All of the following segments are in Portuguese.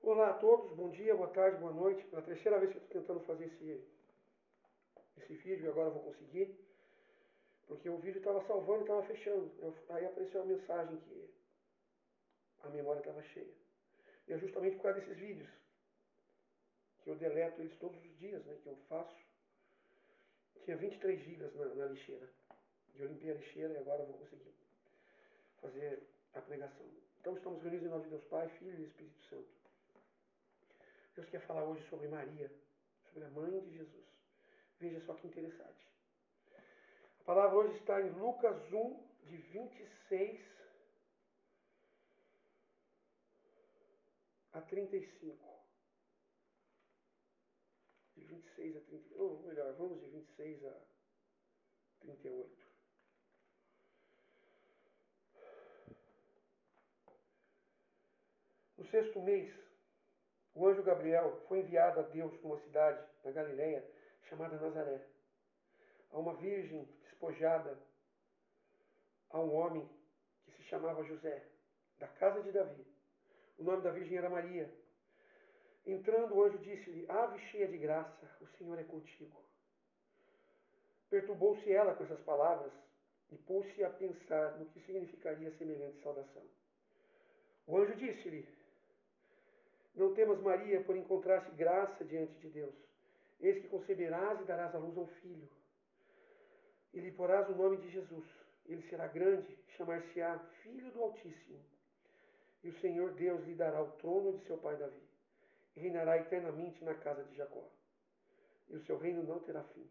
Olá a todos, bom dia, boa tarde, boa noite. Pela terceira vez que eu estou tentando fazer esse vídeo e agora eu vou conseguir, porque o vídeo estava salvando e estava fechando. Aí apareceu a mensagem que a memória estava cheia. E é justamente por causa desses vídeos que eu deleto eles todos os dias, né, que eu faço. Tinha 23 gigas na lixeira. E eu limpei a lixeira e agora eu vou conseguir fazer a pregação. Então estamos reunidos em nome de Deus Pai, Filho e Espírito Santo. Deus quer falar hoje sobre Maria, sobre a mãe de Jesus. Veja só que interessante. A palavra hoje está em Lucas 1, de 26 a 35. De 26 a 30. Ou melhor, vamos de 26 a 38. No sexto mês, o anjo Gabriel foi enviado a Deus numa cidade da Galileia chamada Nazaré, a uma virgem despojada, a um homem que se chamava José, da casa de Davi. O nome da virgem era Maria. Entrando, o anjo disse-lhe: Ave cheia de graça, o Senhor é contigo. Perturbou-se ela com essas palavras e pôs-se a pensar no que significaria semelhante saudação. O anjo disse-lhe: Não temas, Maria, por encontrar-se graça diante de Deus. Eis que conceberás e darás à luz a um filho. E lhe porás o nome de Jesus. Ele será grande, chamar-se-á Filho do Altíssimo. E o Senhor Deus lhe dará o trono de seu pai Davi. E reinará eternamente na casa de Jacó. E o seu reino não terá fim.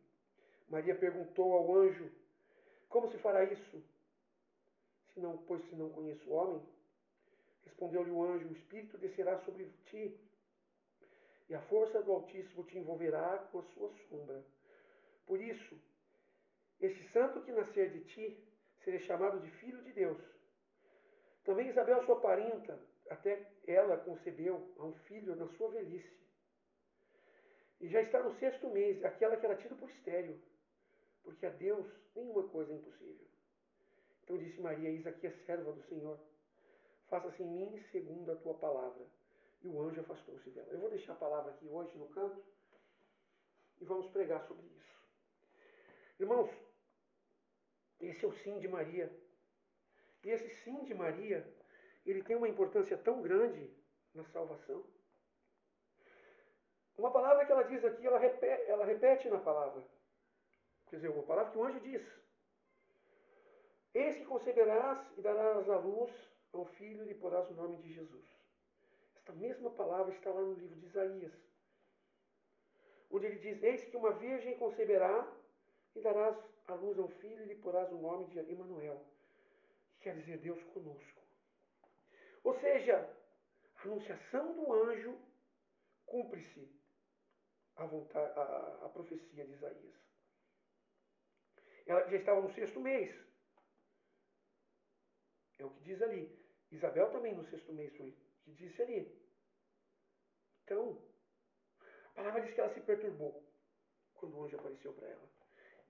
Maria perguntou ao anjo: Como se fará isso? Pois se não conheço o homem. Respondeu-lhe o anjo: O Espírito descerá sobre ti, e a força do Altíssimo te envolverá com a sua sombra. Por isso, este santo que nascer de ti será chamado de Filho de Deus. Também Isabel, sua parenta, até ela concebeu a um filho na sua velhice. E já está no sexto mês, aquela que era tida por estéril, porque a Deus nenhuma coisa é impossível. Então disse Maria: Eis aqui a serva do Senhor. Faça-se em mim segundo a tua palavra. E o anjo afastou-se dela. Eu vou deixar a palavra aqui hoje no canto e vamos pregar sobre isso. Irmãos, esse é o sim de Maria. E esse sim de Maria, ele tem uma importância tão grande na salvação. Uma palavra que ela diz aqui, ela repete na palavra. Quer dizer, uma palavra que o anjo diz. Eis que conceberás e darás à luz a um filho e lhe porás o nome de Jesus. Esta mesma palavra está lá no livro de Isaías, onde ele diz: Eis que uma virgem conceberá e darás à luz a um filho e lhe porás o nome de Emanuel, que quer dizer Deus conosco. Ou seja, a anunciação do anjo cumpre-se a profecia de Isaías. Ela já estava no sexto mês. É o que diz ali. Isabel também no sexto mês foi o que disse ali. Então, a palavra diz que ela se perturbou quando o anjo apareceu para ela.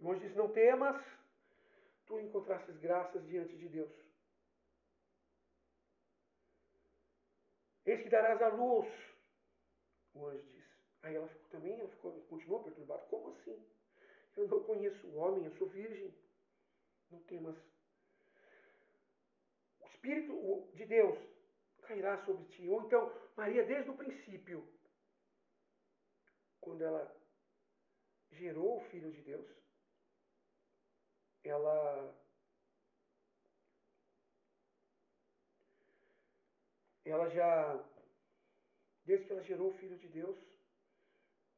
E o anjo disse: Não temas, tu encontrastes graças diante de Deus. Eis que darás à luz, o anjo disse. Aí ela continuou perturbada. Como assim? Eu não conheço o homem, eu sou virgem. Não temas. O Espírito de Deus cairá sobre ti. Ou então, Maria, desde o princípio, quando ela gerou o Filho de Deus, ela já, desde que ela gerou o Filho de Deus,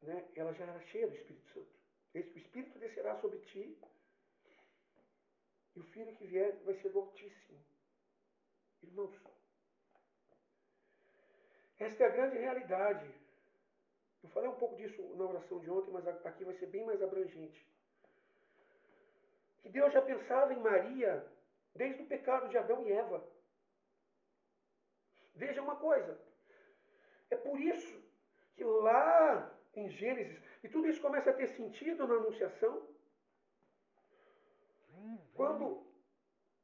né, ela já era cheia do Espírito Santo. Desde que o Espírito descerá sobre ti, e o Filho que vier vai ser do Altíssimo. Irmãos, esta é a grande realidade. Eu falei um pouco disso na oração de ontem, mas aqui vai ser bem mais abrangente. Que Deus já pensava em Maria desde o pecado de Adão e Eva. Veja uma coisa. É por isso que lá em Gênesis, e tudo isso começa a ter sentido na Anunciação, quando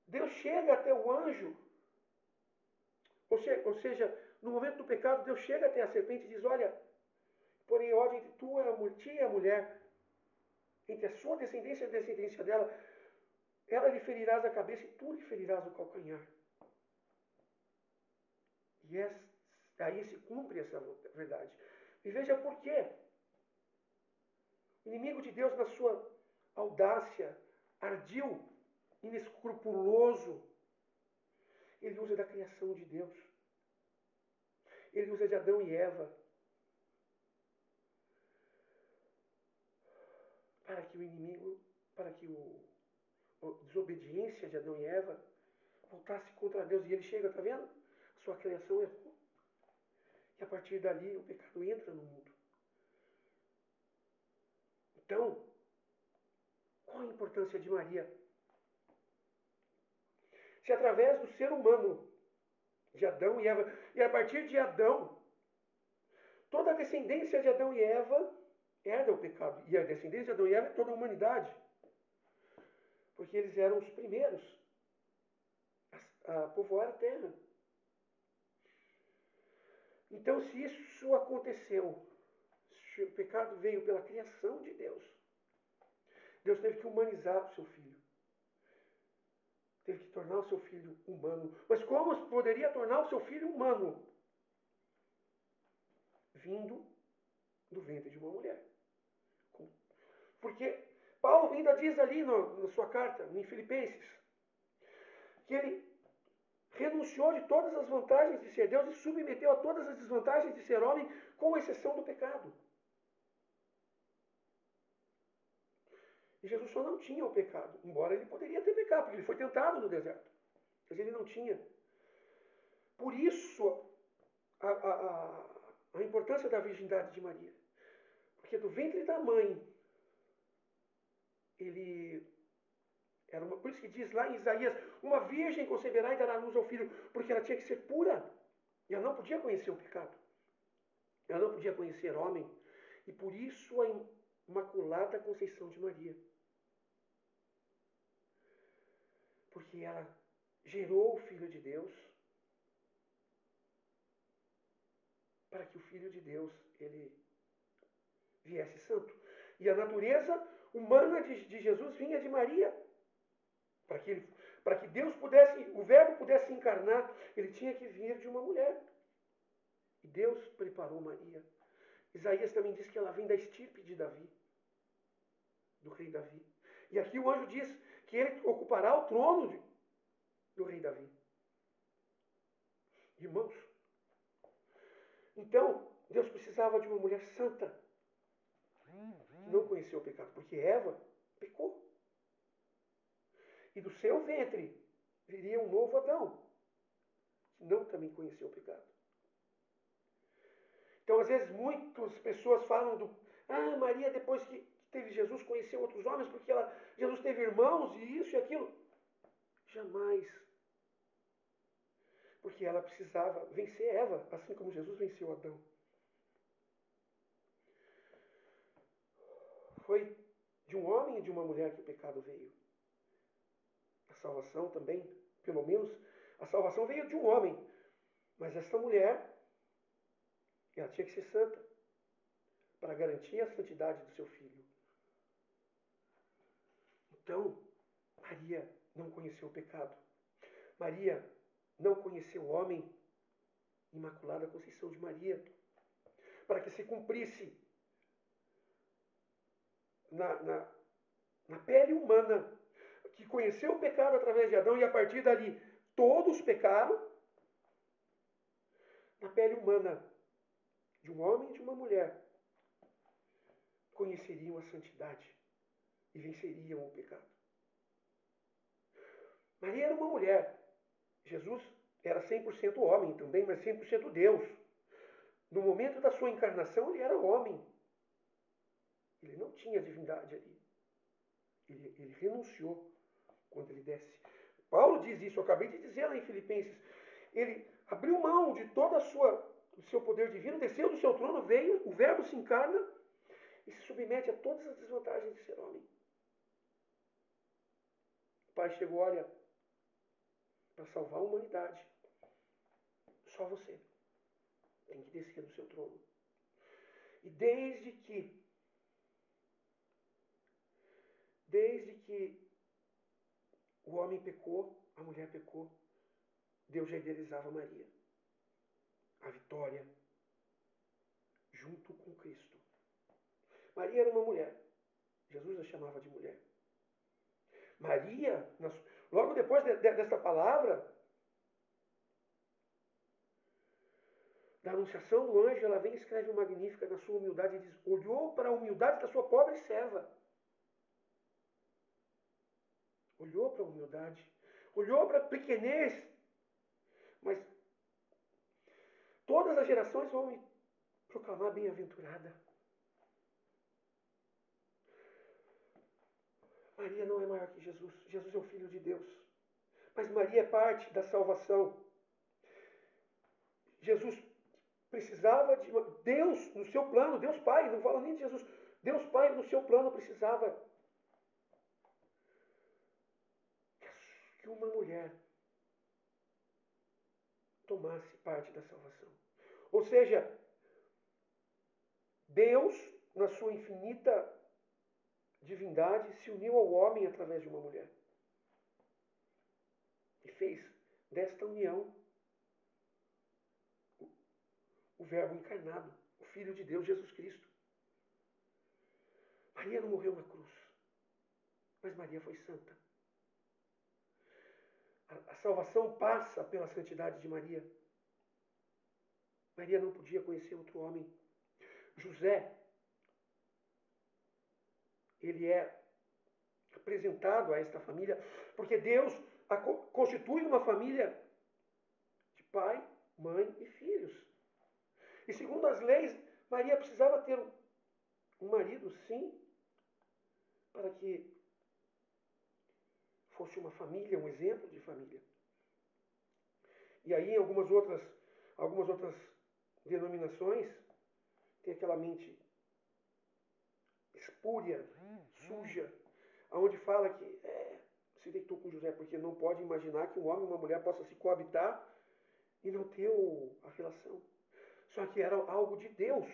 Deus chega até o anjo, ou seja, No momento do pecado, Deus chega até a serpente e diz, olha, porém ódio entre ti e a mulher, entre a sua descendência e a descendência dela, ela lhe ferirás a cabeça e tu lhe ferirás o calcanhar. E aí se cumpre essa verdade. E veja por quê. O inimigo de Deus, na sua audácia, ardil, inescrupuloso, ele usa da criação de Deus. Ele usa de Adão e Eva para que o inimigo, para que a desobediência de Adão e Eva voltasse contra Deus. E ele chega, está vendo? A sua criação errou. E a partir dali o pecado entra no mundo. Então, qual a importância de Maria? Se através do ser humano, de Adão e Eva, e a partir de Adão, toda a descendência de Adão e Eva herda o pecado. E a descendência de Adão e Eva é toda a humanidade. Porque eles eram os primeiros a povoar a terra. Então, se isso aconteceu, se o pecado veio pela criação de Deus, Deus teve que humanizar o seu filho. Teve que tornar o seu filho humano. Mas como poderia tornar o seu filho humano? Vindo do ventre de uma mulher. Porque Paulo ainda diz ali na sua carta, em Filipenses, que ele renunciou de todas as vantagens de ser Deus e submeteu a todas as desvantagens de ser homem, com exceção do pecado. E Jesus só não tinha o pecado, embora ele poderia ter pecado, porque ele foi tentado no deserto. Mas ele não tinha. Por isso, a importância da virgindade de Maria. Porque do ventre da mãe, ele era uma, por isso que diz lá em Isaías, uma virgem conceberá e dará luz ao filho, porque ela tinha que ser pura. E ela não podia conhecer o pecado. Ela não podia conhecer homem. E por isso a Imaculada Conceição de Maria. Porque ela gerou o Filho de Deus para que o Filho de Deus ele viesse santo. E a natureza humana de Jesus vinha de Maria. Para que Deus pudesse, o Verbo pudesse encarnar, ele tinha que vir de uma mulher. E Deus preparou Maria. Isaías também diz que ela vem da estirpe de Davi, do rei Davi. E aqui o anjo diz que ele ocupará o trono do rei Davi. Irmãos, então Deus precisava de uma mulher santa, que não conheceu o pecado, porque Eva pecou. E do seu ventre viria um novo Adão, que não também conheceu o pecado. Então, às vezes, muitas pessoas falam Maria, depois que teve Jesus, conheceu outros homens, porque Jesus teve irmãos e isso e aquilo. Jamais. Porque ela precisava vencer Eva, assim como Jesus venceu Adão. Foi de um homem e de uma mulher que o pecado veio. A salvação também, pelo menos, a salvação veio de um homem. Mas essa mulher, ela tinha que ser santa, para garantir a santidade do seu filho. Então, Maria não conheceu o pecado. Maria não conheceu o homem. Imaculada Conceição de Maria. Para que se cumprisse na pele humana, que conheceu o pecado através de Adão e a partir dali todos pecaram, na pele humana de um homem e de uma mulher, conheceriam a santidade e venceriam o pecado. Maria era uma mulher. Jesus era 100% homem também, mas 100% Deus. No momento da sua encarnação, ele era homem. Ele não tinha divindade ali. Ele renunciou quando ele desce. Paulo diz isso, eu acabei de dizer lá em Filipenses. Ele abriu mão de todo o seu poder divino, desceu do seu trono, veio, o Verbo se encarna e se submete a todas as desvantagens de ser homem. O Pai chegou, olha, para salvar a humanidade. Só você. que descia do seu trono. E desde que o homem pecou, a mulher pecou, Deus já idealizava Maria, a vitória, junto com Cristo. Maria era uma mulher. Jesus a chamava de mulher. Maria, logo depois desta palavra, da anunciação do anjo, ela vem e escreve uma magnífica na sua humildade e diz: olhou para a humildade da sua pobre serva. Olhou para a humildade, olhou para a pequenez, mas todas as gerações vão me proclamar bem-aventurada. Maria não é maior que Jesus. Jesus é o Filho de Deus. Mas Maria é parte da salvação. Jesus precisava de Deus no seu plano, Deus Pai, não fala nem de Jesus. Deus Pai no seu plano precisava que uma mulher tomasse parte da salvação. Ou seja, Deus, na sua infinita divindade, se uniu ao homem através de uma mulher. E fez desta união o Verbo encarnado, o Filho de Deus, Jesus Cristo. Maria não morreu na cruz, mas Maria foi santa. A salvação passa pela santidade de Maria. Maria não podia conhecer outro homem. José, ele é apresentado a esta família, porque Deus constitui uma família de pai, mãe e filhos. E segundo as leis, Maria precisava ter um marido, sim, para que fosse uma família, um exemplo de família. E aí, em algumas outras denominações, tem aquela mente espúria, suja, onde fala que se deitou com José, porque não pode imaginar que um homem e uma mulher possam se coabitar e não ter a relação. Só que era algo de Deus.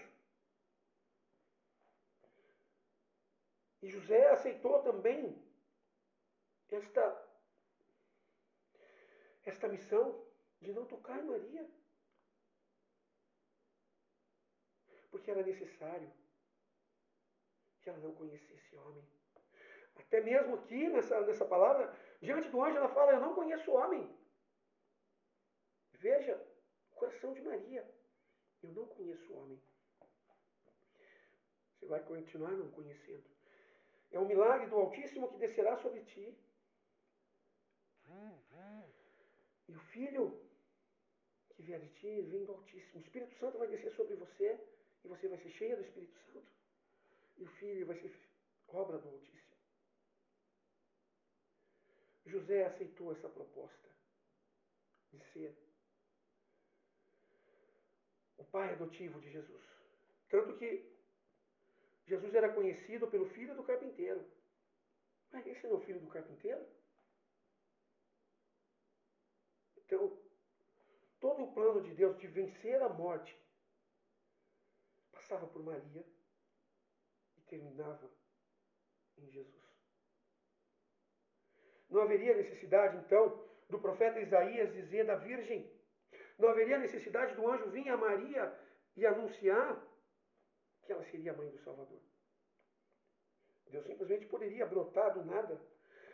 E José aceitou também esta missão de não tocar em Maria. Porque era necessário que ela não conhecesse homem. Até mesmo aqui nessa palavra, diante do anjo, ela fala: eu não conheço homem. Veja o coração de Maria. Eu não conheço homem. Você vai continuar não conhecendo. É um milagre do Altíssimo que descerá sobre ti. E o Filho que vier de ti vem do Altíssimo. O Espírito Santo vai descer sobre você e você vai ser cheia do Espírito Santo. E o Filho vai ser obra do Altíssimo. José aceitou essa proposta de ser o pai adotivo de Jesus. Tanto que Jesus era conhecido pelo filho do carpinteiro. Mas esse não é o filho do carpinteiro? Então, todo o plano de Deus de vencer a morte passava por Maria e terminava em Jesus. Não haveria necessidade, então, do profeta Isaías dizer da Virgem. Não haveria necessidade do anjo vir a Maria e anunciar que ela seria a mãe do Salvador. Deus simplesmente poderia brotar do nada.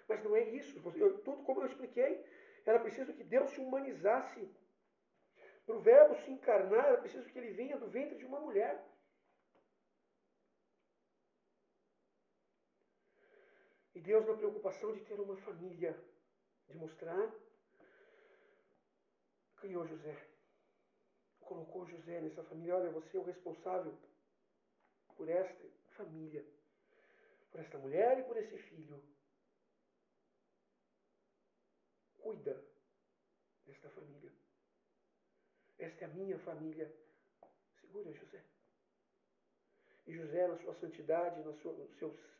Mas não é isso. Tudo como eu expliquei, era preciso que Deus se humanizasse. Para o Verbo se encarnar, era preciso que ele venha do ventre de uma mulher. E Deus, na preocupação de ter uma família, de mostrar, criou José. Colocou José nessa família. Olha, você é o responsável por esta família, por esta mulher e por esse filho. Cuida desta família. Esta é a minha família. Segura, José. E José, na sua santidade,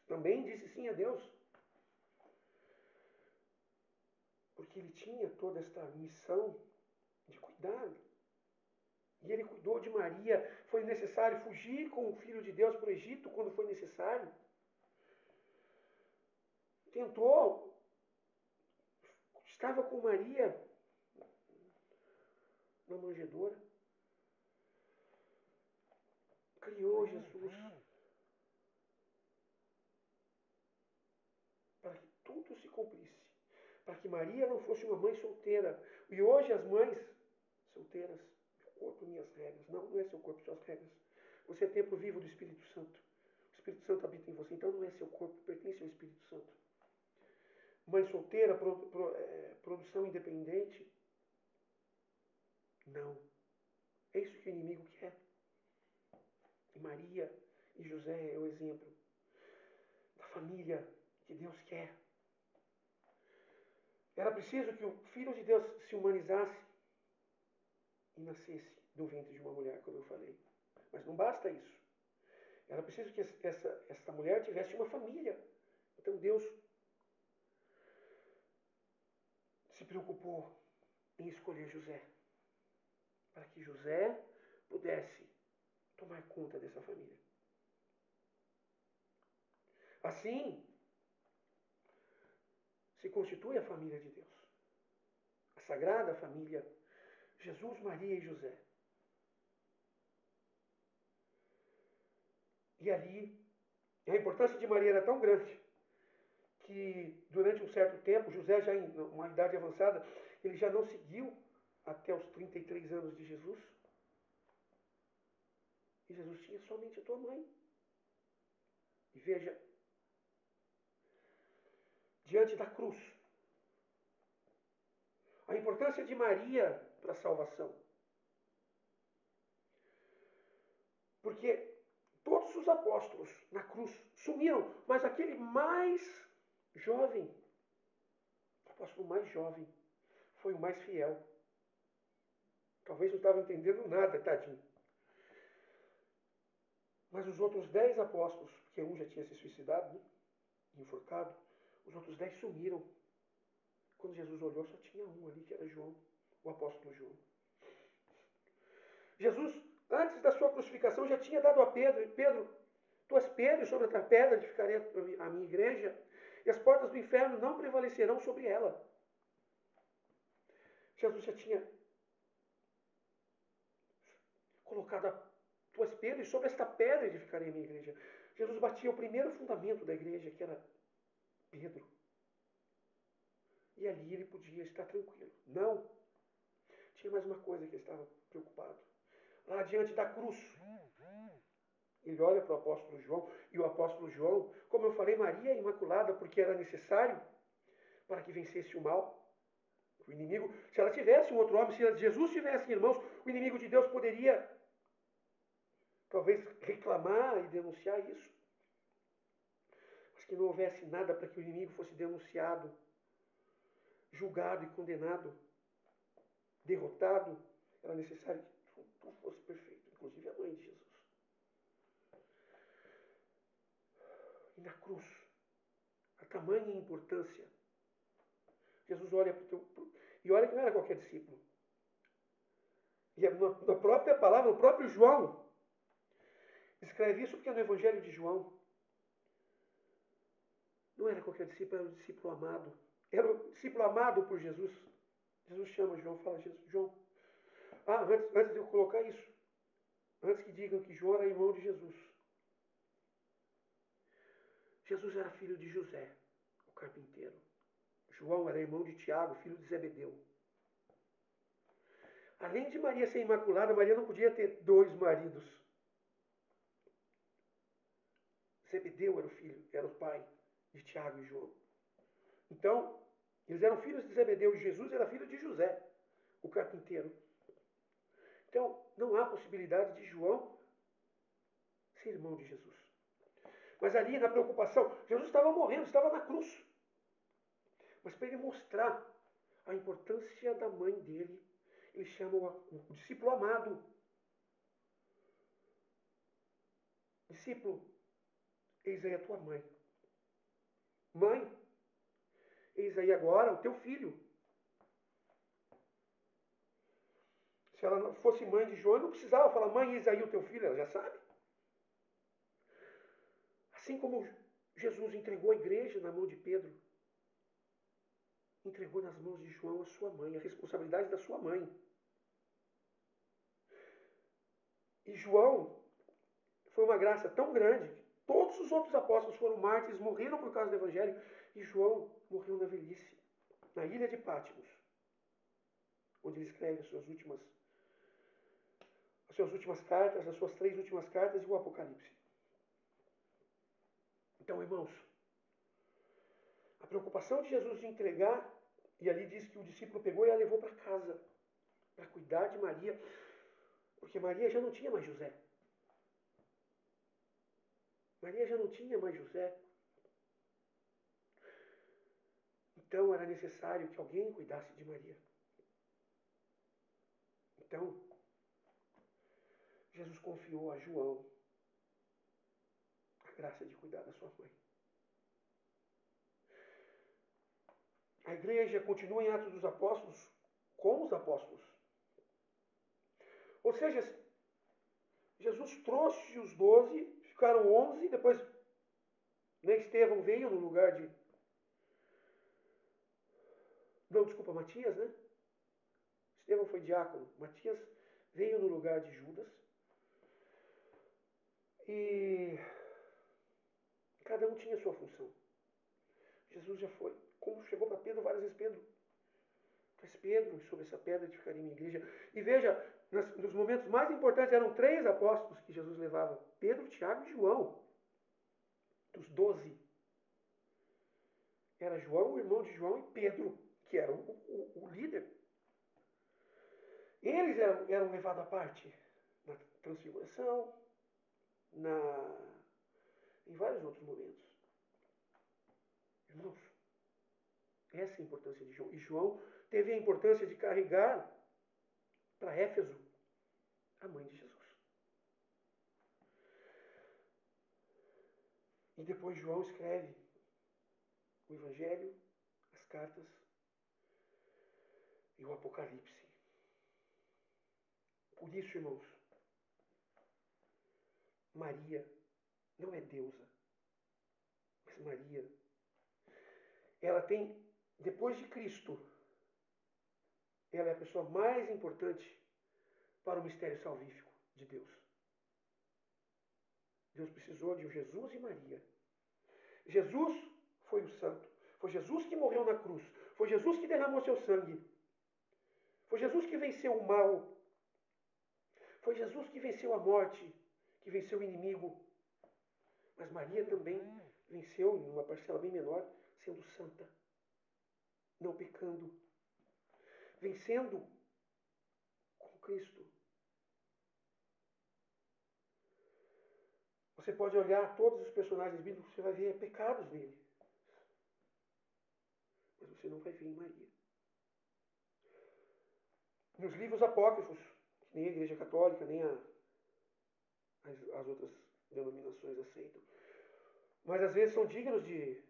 também disse sim a Deus. Porque ele tinha toda esta missão de cuidar E ele cuidou de Maria. Foi necessário fugir com o Filho de Deus para o Egito quando foi necessário. Tentou, estava com Maria na manjedoura. Criou Jesus para que tudo se cumprisse. Para que Maria não fosse uma mãe solteira. E hoje as mães solteiras, meu corpo, minhas regras. Não, não é seu corpo, suas regras. Você é templo vivo do Espírito Santo. O Espírito Santo habita em você, então não é seu corpo, pertence ao Espírito Santo. Mãe solteira, produção independente. Não. É isso que o inimigo quer. E Maria e José é o exemplo da família que Deus quer. Era preciso que o Filho de Deus se humanizasse e nascesse do ventre de uma mulher, como eu falei. Mas não basta isso. Era preciso que essa mulher tivesse uma família. Então Deus se preocupou em escolher José, para que José pudesse tomar conta dessa família. Assim, se constitui a família de Deus. A sagrada família, Jesus, Maria e José. E ali, a importância de Maria era tão grande que durante um certo tempo, José já em uma idade avançada, ele já não seguiu até os 33 anos de Jesus. E Jesus tinha somente a tua mãe. E veja, diante da cruz, a importância de Maria para a salvação. Porque todos os apóstolos na cruz sumiram, mas aquele mais jovem, o apóstolo mais jovem, foi o mais fiel. Talvez não estava entendendo nada, tadinho. Mas os outros 10 apóstolos, porque um já tinha se suicidado, né, enforcado, os outros 10 sumiram. Quando Jesus olhou, só tinha um ali, que era João, o apóstolo João. Jesus, antes da sua crucificação, já tinha dado a Pedro: Pedro, tu és Pedro, sobre esta pedra edificarei a minha igreja, e as portas do inferno não prevalecerão sobre ela. Jesus já tinha colocado a tu és Pedro, e sobre esta pedra edificarei a minha igreja. Jesus batia o primeiro fundamento da igreja, que era Pedro. E ali ele podia estar tranquilo. Não. Tinha mais uma coisa que ele estava preocupado. Lá diante da cruz, ele olha para o apóstolo João, e o apóstolo João, como eu falei, Maria é imaculada, porque era necessário para que vencesse o mal. O inimigo, se ela tivesse um outro homem, se Jesus tivesse irmãos, o inimigo de Deus poderia talvez reclamar e denunciar isso. Mas que não houvesse nada para que o inimigo fosse denunciado, julgado e condenado, derrotado. Era necessário que tudo fosse perfeito, inclusive a mãe de Jesus. E na cruz, a tamanha importância. Jesus olha para o teu. E olha que não era qualquer discípulo. E na própria palavra, o próprio João escreve isso, porque é no Evangelho de João. Não era qualquer discípulo, era o discípulo amado. Era o discípulo amado por Jesus. Jesus chama João, fala: João. Antes de eu colocar isso, antes que digam que João era irmão de Jesus. Jesus era filho de José, o carpinteiro. João era irmão de Tiago, filho de Zebedeu. Além de Maria ser imaculada, Maria não podia ter 2 maridos. Zebedeu era o filho, era o pai de Tiago e João. Então, eles eram filhos de Zebedeu, e Jesus era filho de José, o carpinteiro. Então, não há possibilidade de João ser irmão de Jesus. Mas ali, na preocupação, Jesus estava morrendo, estava na cruz. Mas para ele mostrar a importância da mãe dele, ele chama o discípulo amado. Discípulo, eis aí a tua mãe. Mãe, eis aí agora o teu filho. Se ela não fosse mãe de João, não precisava falar, mãe, eis aí o teu filho, ela já sabe. Assim como Jesus entregou a igreja na mão de Pedro, entregou nas mãos de João a sua mãe, a responsabilidade da sua mãe. E João foi uma graça tão grande que todos os outros apóstolos foram mártires, morreram por causa do evangelho, e João morreu na velhice, na ilha de Patmos, onde ele escreve as suas últimas cartas, as suas 3 últimas cartas e o Apocalipse. Então, irmãos, a preocupação de Jesus de entregar, e ali diz que o discípulo pegou e a levou para casa, para cuidar de Maria, porque Maria já não tinha mais José. Maria já não tinha mais José. Então era necessário que alguém cuidasse de Maria. Então, Jesus confiou a João a graça de cuidar da sua mãe. A igreja continua em Atos dos Apóstolos com os apóstolos. Ou seja, Jesus trouxe os 12, ficaram 11, depois Estevão veio no lugar de... Não, desculpa, Matias, né? Estevão foi diácono. Matias veio no lugar de Judas. E cada um tinha sua função. Jesus já foi. Como chegou para Pedro várias vezes, Pedro, sobre essa pedra edificaria minha igreja. E veja, nos momentos mais importantes eram 3 apóstolos que Jesus levava. Pedro, Tiago e João. Dos 12. Era João, o irmão de João, e Pedro, que era o líder. Eles eram levados à parte na transfiguração, em vários outros momentos. Irmãos, essa é a importância de João. E João teve a importância de carregar para Éfeso a mãe de Jesus. E depois João escreve o Evangelho, as cartas e o Apocalipse. Por isso, irmãos, Maria não é deusa, mas Maria, ela tem, depois de Cristo, ela é a pessoa mais importante para o mistério salvífico de Deus. Deus precisou de Jesus e Maria. Jesus foi o santo. Foi Jesus que morreu na cruz. Foi Jesus que derramou seu sangue. Foi Jesus que venceu o mal. Foi Jesus que venceu a morte, que venceu o inimigo. Mas Maria também venceu, em uma parcela bem menor, sendo santa, não pecando, vencendo com Cristo. Você pode olhar todos os personagens bíblicos, você vai ver pecados nele. Mas você não vai ver em Maria. Nos livros apócrifos, que nem a Igreja Católica, nem as outras denominações aceitam, mas às vezes são dignos de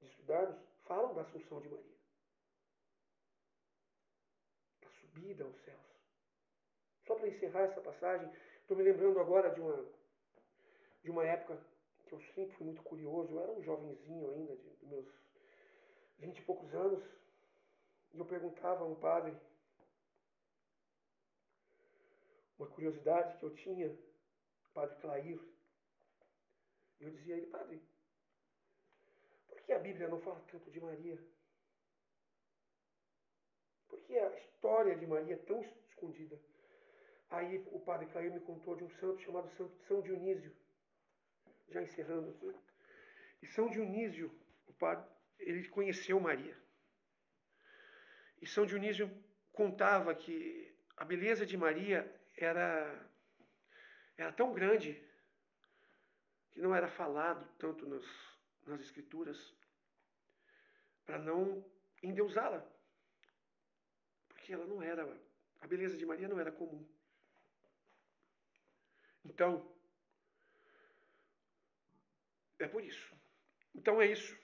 estudarmos, falam da Assunção de Maria, da subida aos céus. Só para encerrar essa passagem, estou me lembrando agora de uma época que eu sempre fui muito curioso. Eu era um jovenzinho ainda, de meus 20 e poucos anos, e eu perguntava a um padre uma curiosidade que eu tinha, o padre Clair. Eu dizia a ele, padre, por que a Bíblia não fala tanto de Maria? Por que a história de Maria é tão escondida? Aí o padre Clair me contou de um santo chamado São Dionísio. Já encerrando aqui. E São Dionísio, o padre, ele conheceu Maria. E São Dionísio contava que a beleza de Maria era tão grande que não era falado tanto nas escrituras para não endeusá-la. Porque ela não era, a beleza de Maria não era comum. Então, é por isso. Então é isso.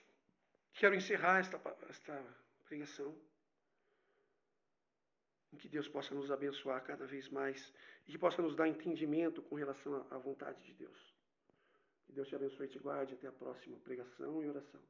Quero encerrar esta pregação Que Deus possa nos abençoar cada vez mais e que possa nos dar entendimento com relação à vontade de Deus. Que Deus te abençoe e te guarde. Até a próxima pregação e oração.